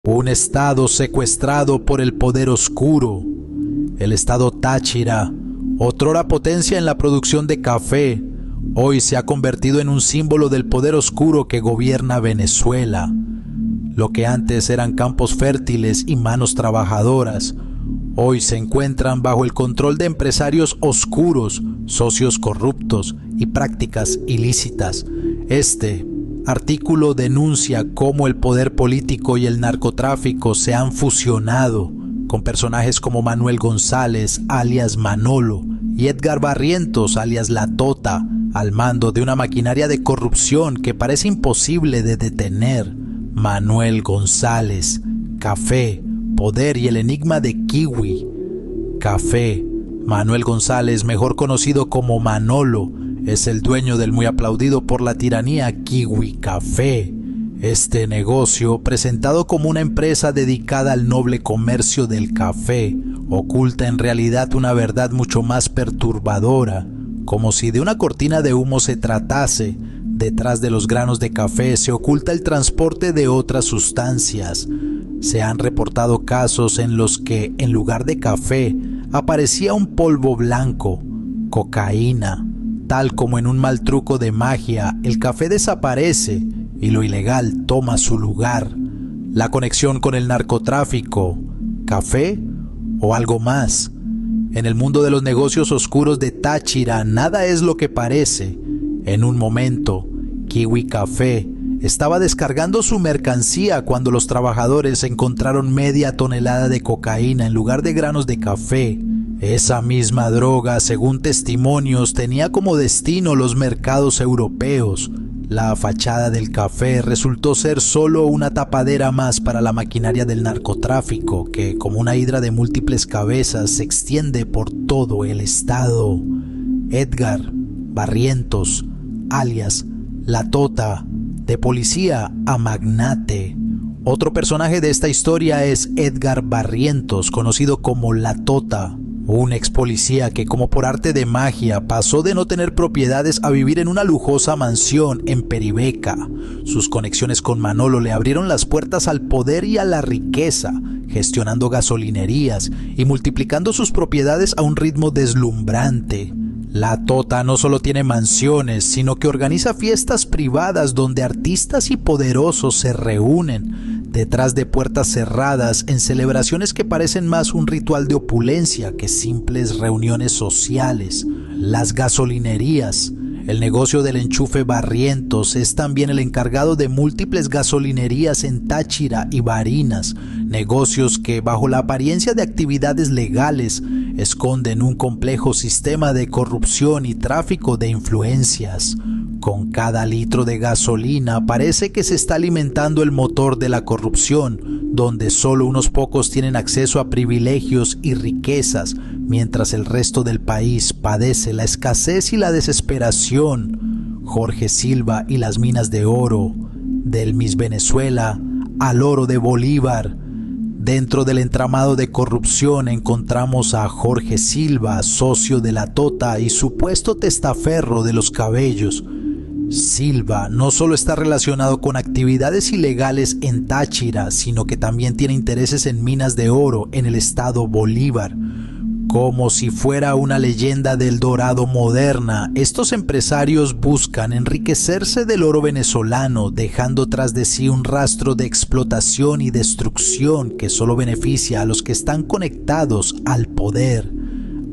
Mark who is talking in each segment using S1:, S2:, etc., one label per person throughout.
S1: Un estado secuestrado por el poder oscuro. El estado Táchira, otrora potencia en la producción de café, hoy se ha convertido en un símbolo del poder oscuro que gobierna Venezuela. Lo que antes eran campos fértiles y manos trabajadoras, hoy se encuentran bajo el control de empresarios oscuros, socios corruptos y prácticas ilícitas. Este artículo denuncia cómo el poder político y el narcotráfico se han fusionado con personajes como Manuel González, alias Manolo, y Edgar Barrientos, alias La Tota, al mando de una maquinaria de corrupción que parece imposible de detener. Manuel González, café, poder y el enigma de Kiwi. Café. Manuel González, mejor conocido como Manolo, es el dueño del muy aplaudido por la tiranía Kiwi Café. Este negocio, presentado como una empresa dedicada al noble comercio del café, oculta en realidad una verdad mucho más perturbadora, como si de una cortina de humo se tratase. Detrás de los granos de café se oculta el transporte de otras sustancias. Se han reportado casos en los que, en lugar de café, aparecía un polvo blanco, cocaína. Tal como en un mal truco de magia, el café desaparece y lo ilegal toma su lugar. La conexión con el narcotráfico, café o algo más. En el mundo de los negocios oscuros de Táchira, nada es lo que parece. En un momento, Kiwi Café estaba descargando su mercancía cuando los trabajadores encontraron media tonelada de cocaína en lugar de granos de café. Esa misma droga, según testimonios, tenía como destino los mercados europeos. La fachada del café resultó ser solo una tapadera más para la maquinaria del narcotráfico, que, como una hidra de múltiples cabezas, se extiende por todo el estado. Edgar Barrientos, alias La Tota, de policía a magnate. Otro personaje de esta historia es Edgar Barrientos, conocido como La Tota, un ex policía que, como por arte de magia, pasó de no tener propiedades a vivir en una lujosa mansión en Peribeca. Sus conexiones con Manolo le abrieron las puertas al poder y a la riqueza, gestionando gasolinerías y multiplicando sus propiedades a un ritmo deslumbrante. La Tota no solo tiene mansiones, sino que organiza fiestas privadas donde artistas y poderosos se reúnen detrás de puertas cerradas en celebraciones que parecen más un ritual de opulencia que simples reuniones sociales. Las gasolinerías. El negocio del enchufe Barrientos es también el encargado de múltiples gasolinerías en Táchira y Barinas, negocios que, bajo la apariencia de actividades legales, esconden un complejo sistema de corrupción y tráfico de influencias. Con cada litro de gasolina parece que se está alimentando el motor de la corrupción, donde solo unos pocos tienen acceso a privilegios y riquezas, mientras el resto del país padece la escasez y la desesperación. Jorge Silva y las minas de oro, del Miss Venezuela al oro de Bolívar. Dentro del entramado de corrupción encontramos a Jorge Silva, socio de La Tota y supuesto testaferro de los cabellos. Silva no solo está relacionado con actividades ilegales en Táchira, sino que también tiene intereses en minas de oro en el estado Bolívar. Como si fuera una leyenda del Dorado moderna, estos empresarios buscan enriquecerse del oro venezolano, dejando tras de sí un rastro de explotación y destrucción que solo beneficia a los que están conectados al poder.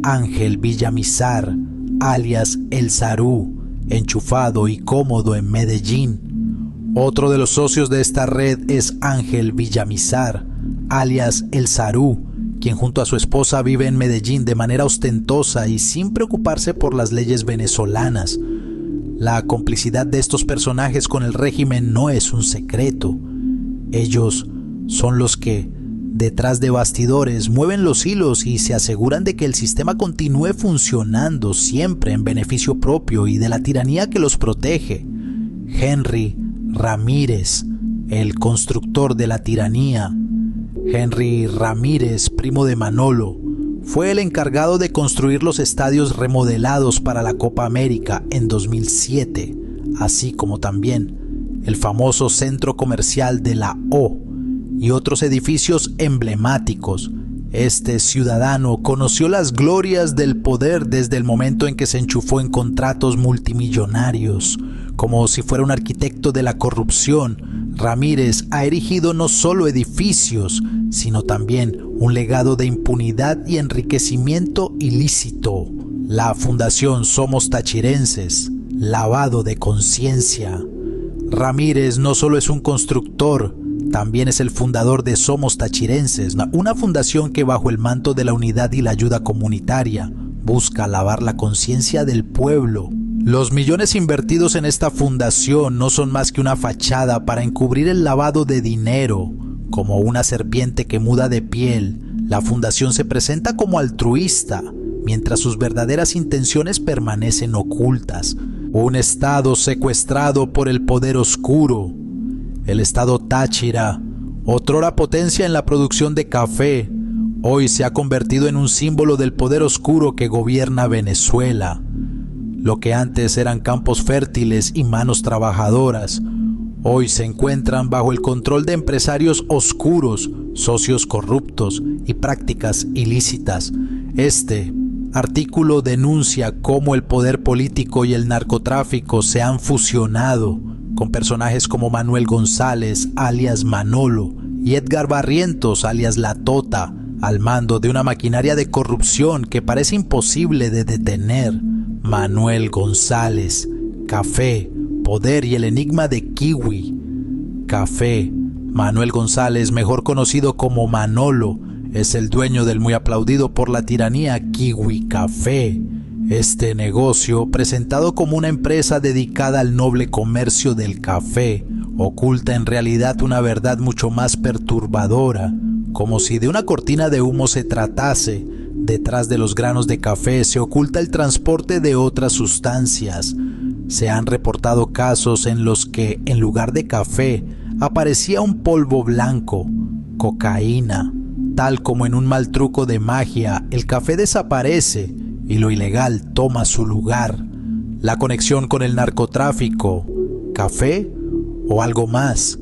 S1: Ángel Villamizar, alias El Zarú, enchufado y cómodo en Medellín. Otro de los socios de esta red es Ángel Villamizar, alias El Zarú, quien junto a su esposa vive en Medellín de manera ostentosa y sin preocuparse por las leyes venezolanas. La complicidad de estos personajes con el régimen no es un secreto. Ellos son los que, detrás de bastidores, mueven los hilos y se aseguran de que el sistema continúe funcionando siempre en beneficio propio y de la tiranía que los protege. Henry Ramírez, el constructor de la tiranía. Henry Ramírez, primo de Manolo, fue el encargado de construir los estadios remodelados para la Copa América en 2007, así como también el famoso centro comercial de la O, y otros edificios emblemáticos. Este ciudadano conoció las glorias del poder desde el momento en que se enchufó en contratos multimillonarios. Como si fuera un arquitecto de la corrupción, Ramírez ha erigido no solo edificios, sino también un legado de impunidad y enriquecimiento ilícito. La Fundación Somos Tachirenses, lavado de conciencia. Ramírez no solo es un constructor, también es el fundador de Somos Tachirenses, una fundación que bajo el manto de la unidad y la ayuda comunitaria busca lavar la conciencia del pueblo. Los millones invertidos en esta fundación no son más que una fachada para encubrir el lavado de dinero. Como una serpiente que muda de piel, la fundación se presenta como altruista, mientras sus verdaderas intenciones permanecen ocultas. Un estado secuestrado por el poder oscuro. El estado Táchira, otrora potencia en la producción de café, hoy se ha convertido en un símbolo del poder oscuro que gobierna Venezuela. Lo que antes eran campos fértiles y manos trabajadoras, hoy se encuentran bajo el control de empresarios oscuros, socios corruptos y prácticas ilícitas. Este artículo denuncia cómo el poder político y el narcotráfico se han fusionado con personajes como Manuel González, alias Manolo, y Edgar Barrientos, alias La Tota, al mando de una maquinaria de corrupción que parece imposible de detener. Manuel González, café, poder y el enigma de Kiwi. Café. Manuel González, mejor conocido como Manolo, es el dueño del muy aplaudido por la tiranía Kiwi Café. Este negocio, presentado como una empresa dedicada al noble comercio del café, oculta en realidad una verdad mucho más perturbadora. Como si de una cortina de humo se tratase, detrás de los granos de café se oculta el transporte de otras sustancias. Se han reportado casos en los que, en lugar de café, aparecía un polvo blanco, cocaína. Tal como en un mal truco de magia, el café desaparece y lo ilegal toma su lugar. La conexión con el narcotráfico, café o algo más.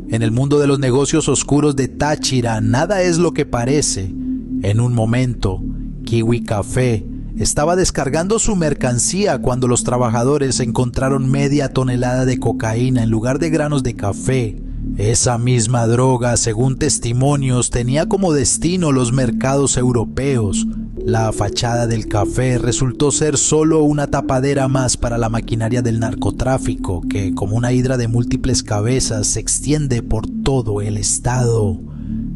S1: En el mundo de los negocios oscuros de Táchira, nada es lo que parece. En un momento, Kiwi Café estaba descargando su mercancía cuando los trabajadores encontraron media tonelada de cocaína en lugar de granos de café. Esa misma droga, según testimonios, tenía como destino los mercados europeos. La fachada del café resultó ser solo una tapadera más para la maquinaria del narcotráfico que, como una hidra de múltiples cabezas, se extiende por todo el estado.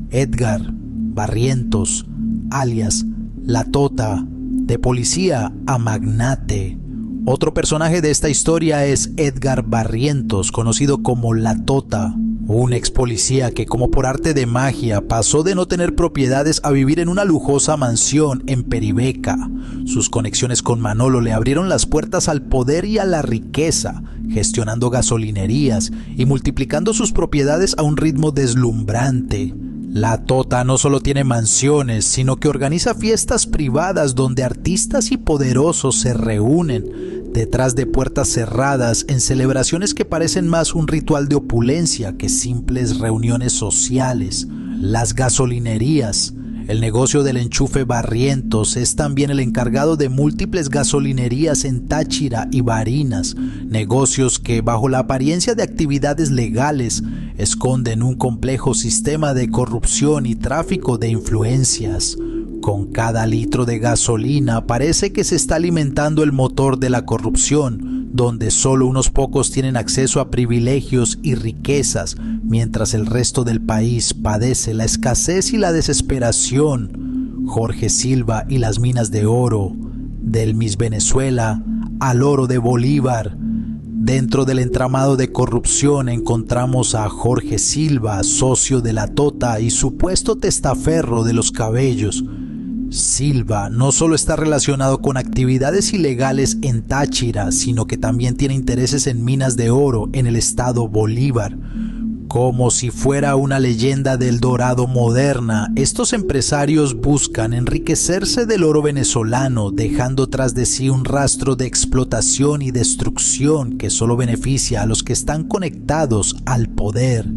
S1: Edgar Barrientos, alias La Tota, de policía a magnate. Otro personaje de esta historia es Edgar Barrientos, conocido como La Tota, un ex policía que, como por arte de magia, pasó de no tener propiedades a vivir en una lujosa mansión en Peribeca. Sus conexiones con Manolo le abrieron las puertas al poder y a la riqueza, gestionando gasolinerías y multiplicando sus propiedades a un ritmo deslumbrante. La Tota no solo tiene mansiones, sino que organiza fiestas privadas donde artistas y poderosos se reúnen detrás de puertas cerradas en celebraciones que parecen más un ritual de opulencia que simples reuniones sociales. Las gasolinerías. El negocio del enchufe Barrientos es también el encargado de múltiples gasolinerías en Táchira y Barinas, negocios que, bajo la apariencia de actividades legales, esconden un complejo sistema de corrupción y tráfico de influencias. Con cada litro de gasolina parece que se está alimentando el motor de la corrupción, donde solo unos pocos tienen acceso a privilegios y riquezas, mientras el resto del país padece la escasez y la desesperación. Jorge Silva y las minas de oro, del Miss Venezuela al oro de Bolívar. Dentro del entramado de corrupción encontramos a Jorge Silva, socio de La Tota y supuesto testaferro de los cabellos. Silva no solo está relacionado con actividades ilegales en Táchira, sino que también tiene intereses en minas de oro en el estado Bolívar. Como si fuera una leyenda del Dorado moderna, estos empresarios buscan enriquecerse del oro venezolano, dejando tras de sí un rastro de explotación y destrucción que solo beneficia a los que están conectados al poder.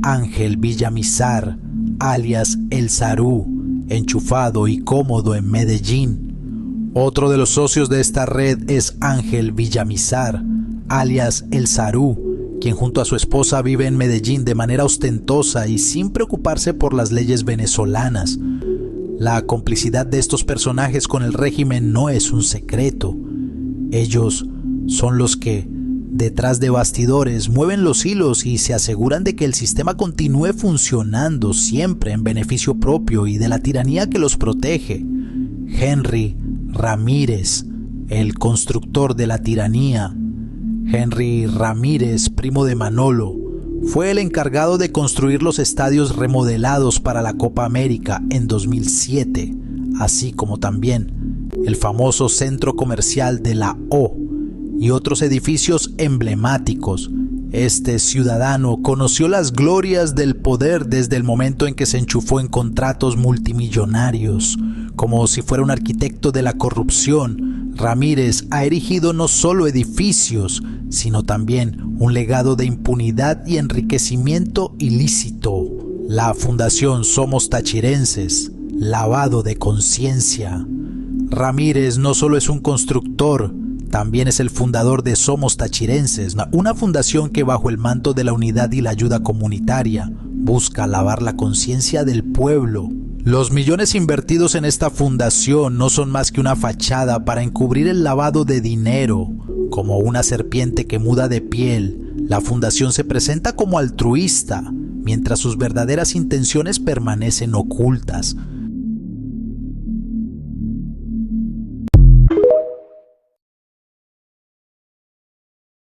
S1: Ángel Villamizar, alias El Zarú, enchufado y cómodo en Medellín. Otro de los socios de esta red es Ángel Villamizar, alias El Zarú, quien junto a su esposa vive en Medellín de manera ostentosa y sin preocuparse por las leyes venezolanas. La complicidad de estos personajes con el régimen no es un secreto. Ellos son los que, detrás de bastidores, mueven los hilos y se aseguran de que el sistema continúe funcionando siempre en beneficio propio y de la tiranía que los protege. Henry Ramírez, el constructor de la tiranía. Henry Ramírez, primo de Manolo, fue el encargado de construir los estadios remodelados para la Copa América en 2007, así como también el famoso centro comercial de la O y otros edificios emblemáticos. Este ciudadano conoció las glorias del poder desde el momento en que se enchufó en contratos multimillonarios. Como si fuera un arquitecto de la corrupción, Ramírez ha erigido no solo edificios, sino también un legado de impunidad y enriquecimiento ilícito. La Fundación Somos Tachirenses, lavado de conciencia. Ramírez no solo es un constructor, también es el fundador de Somos Tachirenses, una fundación que bajo el manto de la unidad y la ayuda comunitaria busca lavar la conciencia del pueblo. Los millones invertidos en esta fundación no son más que una fachada para encubrir el lavado de dinero. Como una serpiente que muda de piel, la fundación se presenta como altruista, mientras sus verdaderas intenciones permanecen ocultas.